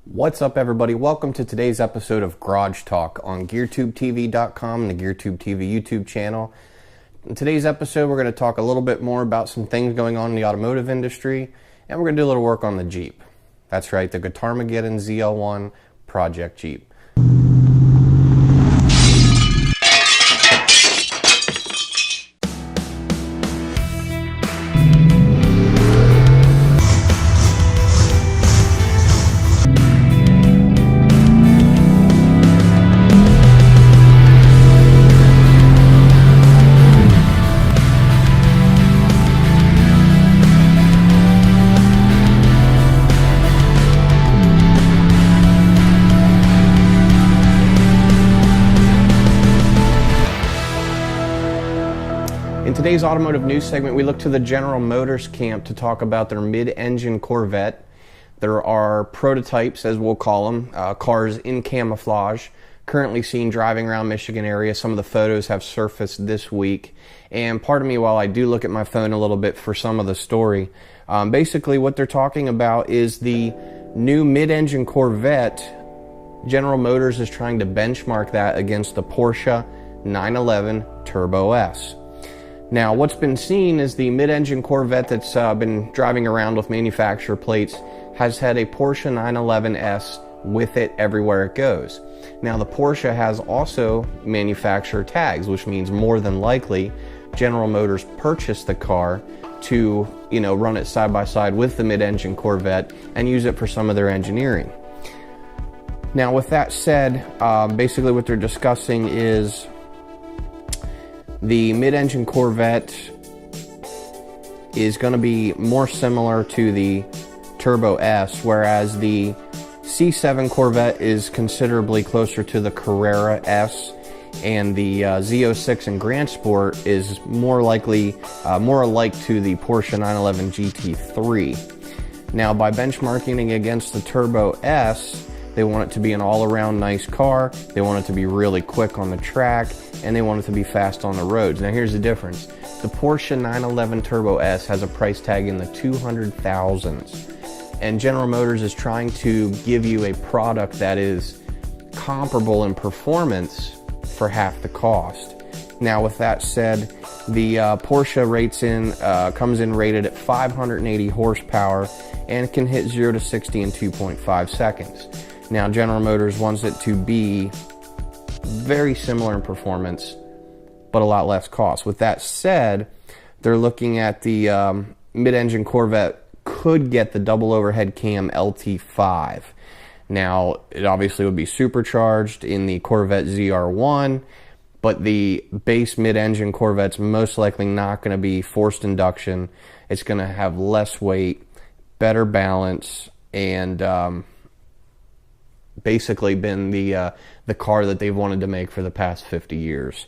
What's up, everybody? Welcome to today's episode of Garage Talk on geartubetv.com and the GearTube TV YouTube channel. In today's episode, we're going to talk a little bit more about some things going on in the automotive industry, and we're going to do a little work on the Jeep. That's right, the Guitarmageddonzl1 project Jeep. In today's automotive news segment, we look to the General Motors camp to talk about their mid-engine Corvette. There are prototypes, as we'll call them, cars in camouflage, currently seen driving around Michigan area. Some of the photos have surfaced this week. And pardon me while I do look at my phone a little bit for some of the story. Basically, what they're talking about is the new mid-engine Corvette. General Motors is trying to benchmark that against the Porsche 911 Turbo S. Now, what's been seen is the mid-engine Corvette that's been driving around with manufacturer plates has had a Porsche 911S with it everywhere it goes. Now, the Porsche has also manufacturer tags, which means more than likely General Motors purchased the car to, run it side by side with the mid-engine Corvette and use it for some of their engineering. Now, with that said, basically what they're discussing is the mid-engine Corvette is going to be more similar to the Turbo S, whereas the C7 Corvette is considerably closer to the Carrera S, and the Z06 and Grand Sport is more alike to the Porsche 911 GT3. Now, by benchmarking against the Turbo S, they want it to be an all-around nice car, they want it to be really quick on the track, and they want it to be fast on the roads. Now here's the difference. The Porsche 911 Turbo S has a price tag in the 200,000s. And General Motors is trying to give you a product that is comparable in performance for half the cost. Now with that said, the Porsche comes in rated at 580 horsepower and can hit 0 to 60 in 2.5 seconds. Now, General Motors wants it to be very similar in performance, but a lot less cost. With that said, they're looking at the mid-engine Corvette could get the double overhead cam LT5. Now, it obviously would be supercharged in the Corvette ZR1, but the base mid-engine Corvette's most likely not going to be forced induction. It's going to have less weight, better balance, and basically been the car that they've wanted to make for the past 50 years.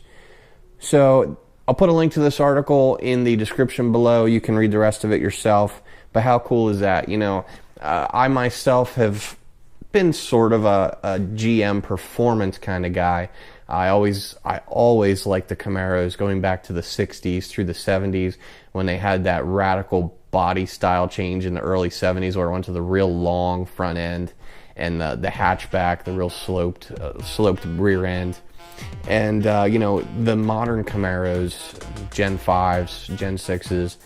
So I'll put a link to this article in the description below. You can read the rest of it yourself. But how cool is that? I myself have been sort of a GM performance kind of guy. I always liked the Camaros going back to the 60s through the 70s when they had that radical body style change in the early 70s where it went to the real long front end and the hatchback, the real sloped rear end. And, the modern Camaros, Gen 5s, Gen 6s,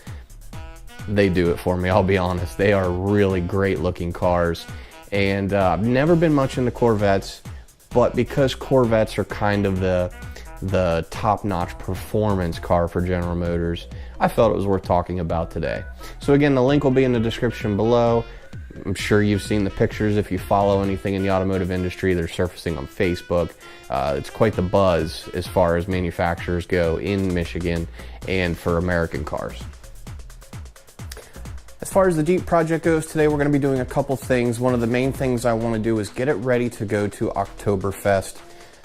they do it for me, I'll be honest. They are really great looking cars. And I've never been much into Corvettes, but because Corvettes are kind of the top-notch performance car for General Motors, I felt it was worth talking about today. So again, the link will be in the description below. I'm sure you've seen the pictures if you follow anything in the automotive industry. They're surfacing on Facebook. It's quite the buzz as far as manufacturers go in Michigan and for American cars. As far as the Jeep project goes, today we're going to be doing a couple things. One of the main things I want to do is get it ready to go to Oktoberfest.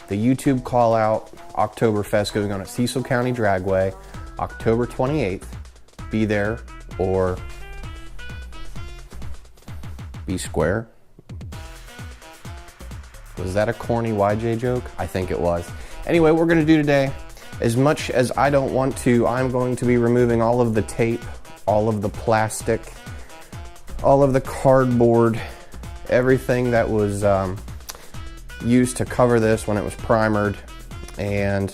The YouTube call out, Oktoberfest going on at Cecil County Dragway, October 28th. Be there or be square. Was that a corny YJ joke? I think it was. Anyway, what we're going to do today, as much as I don't want to, I'm going to be removing all of the tape, all of the plastic, all of the cardboard, everything that was used to cover this when it was primered. And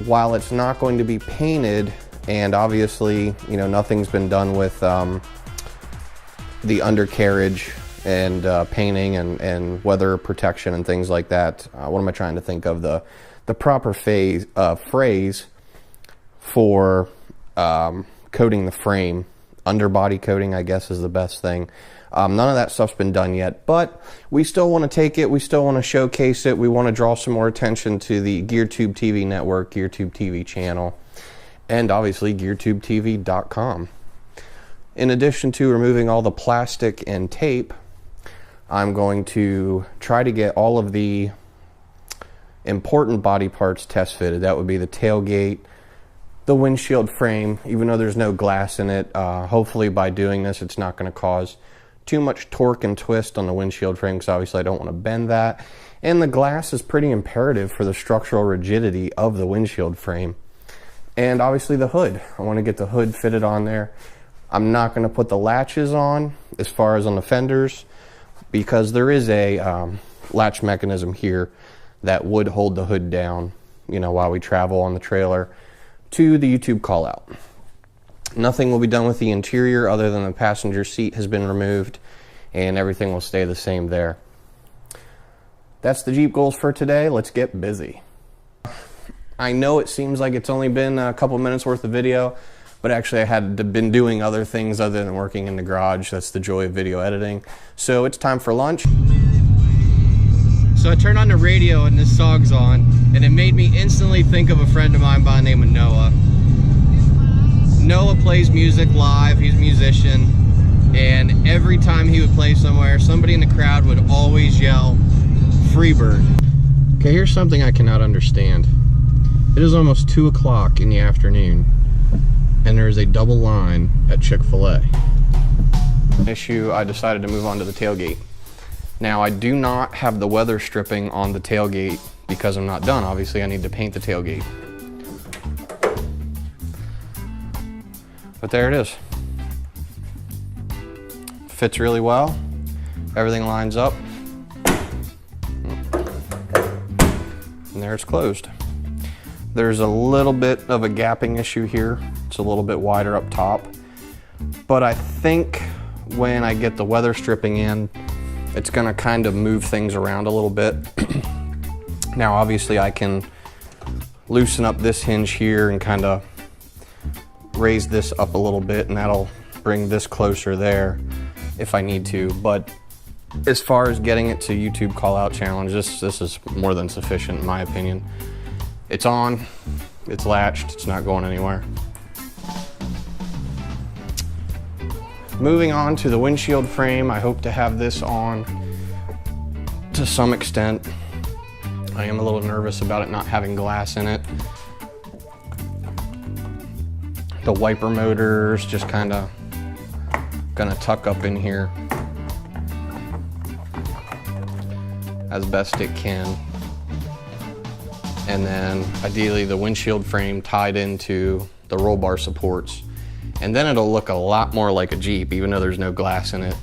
while it's not going to be painted, and obviously, you know, nothing's been done with the undercarriage and painting and weather protection and things like that. What am I trying to think of? The proper phrase for coating the frame. Underbody coating, I guess, is the best thing. None of that stuff's been done yet, but we still want to take it. We still want to showcase it. We want to draw some more attention to the GearTube TV network, GearTube TV channel, and obviously geartubetv.com. In addition to removing all the plastic and tape, I'm going to try to get all of the important body parts test fitted. That would be the tailgate, the windshield frame, even though there's no glass in it. Hopefully by doing this, it's not going to cause too much torque and twist on the windshield frame, because obviously I don't want to bend that. And the glass is pretty imperative for the structural rigidity of the windshield frame. And obviously the hood. I want to get the hood fitted on there. I'm not going to put the latches on as far as on the fenders, because there is a latch mechanism here that would hold the hood down, you know, while we travel on the trailer to the YouTube call out. Nothing will be done with the interior other than the passenger seat has been removed, and everything will stay the same there. That's the Jeep goals for today. Let's get busy. I know it seems like it's only been a couple minutes worth of video, but actually I had been doing other things other than working in the garage. That's the joy of video editing. So it's time for lunch. So I turned on the radio and this song's on, and it made me instantly think of a friend of mine by the name of Noah. Noah plays music live, he's a musician, and every time he would play somewhere, somebody in the crowd would always yell, "Freebird." Okay, here's something I cannot understand. It is almost 2 o'clock in the afternoon, and there is a double line at Chick-fil-A. Issue, I decided to move on to the tailgate. Now, I do not have the weather stripping on the tailgate because I'm not done. Obviously, I need to paint the tailgate. But there it is. Fits really well. Everything lines up. And there it's closed. There's a little bit of a gapping issue here. It's a little bit wider up top. But I think when I get the weather stripping in, it's gonna kind of move things around a little bit. Now, obviously I can loosen up this hinge here and kind of raise this up a little bit, and that'll bring this closer there if I need to. But as far as getting it to YouTube call out challenge, this is more than sufficient in my opinion. It's on, it's latched, it's not going anywhere. Moving on to the windshield frame, I hope to have this on to some extent. I am a little nervous about it not having glass in it. The wiper motor's just kind of gonna tuck up in here as best it can. And then ideally the windshield frame tied into the roll bar supports. And then it'll look a lot more like a Jeep, even though there's no glass in it.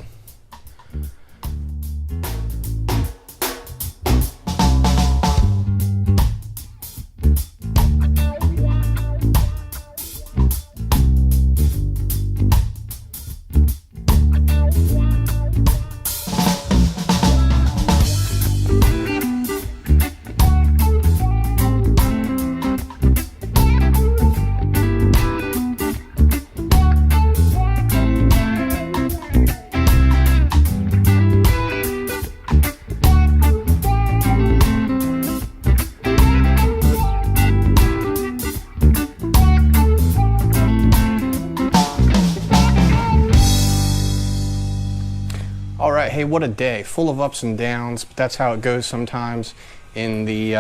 Hey, what a day, full of ups and downs, but that's how it goes sometimes in the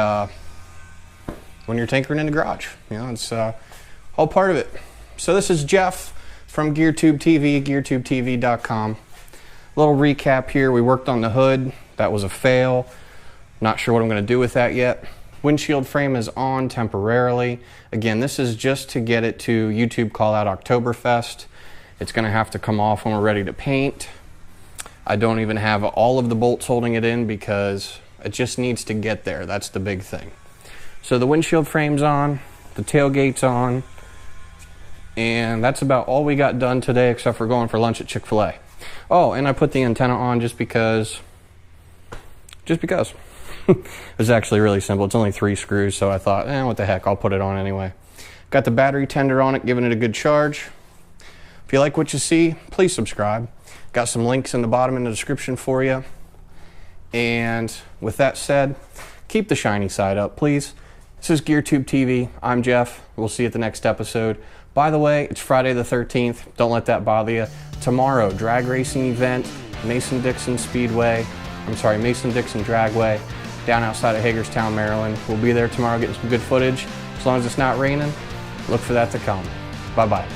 when you're tinkering in the garage. You know, it's all part of it. So this is Jeff from GearTube TV, geartubetv.com. Little recap here. We worked on the hood. That was a fail. Not sure what I'm going to do with that yet. Windshield frame is on temporarily. Again, this is just to get it to YouTube call out Oktoberfest. It's going to have to come off when we're ready to paint. I don't even have all of the bolts holding it in because it just needs to get there. That's the big thing. So the windshield frame's on, the tailgate's on, and that's about all we got done today except for going for lunch at Chick-fil-A. Oh, and I put the antenna on just because. It was actually really simple. It's only 3 screws, so I thought, what the heck, I'll put it on anyway. Got the battery tender on it, giving it a good charge. If you like what you see, please subscribe. Got some links in the bottom in the description for you. And with that said, keep the shiny side up, please. This is GearTube TV. I'm Jeff. We'll see you at the next episode. By the way, it's Friday the 13th. Don't let that bother you. Tomorrow, drag racing event, Mason-Dixon Dragway, down outside of Hagerstown, Maryland. We'll be there tomorrow getting some good footage. As long as it's not raining, look for that to come. Bye-bye.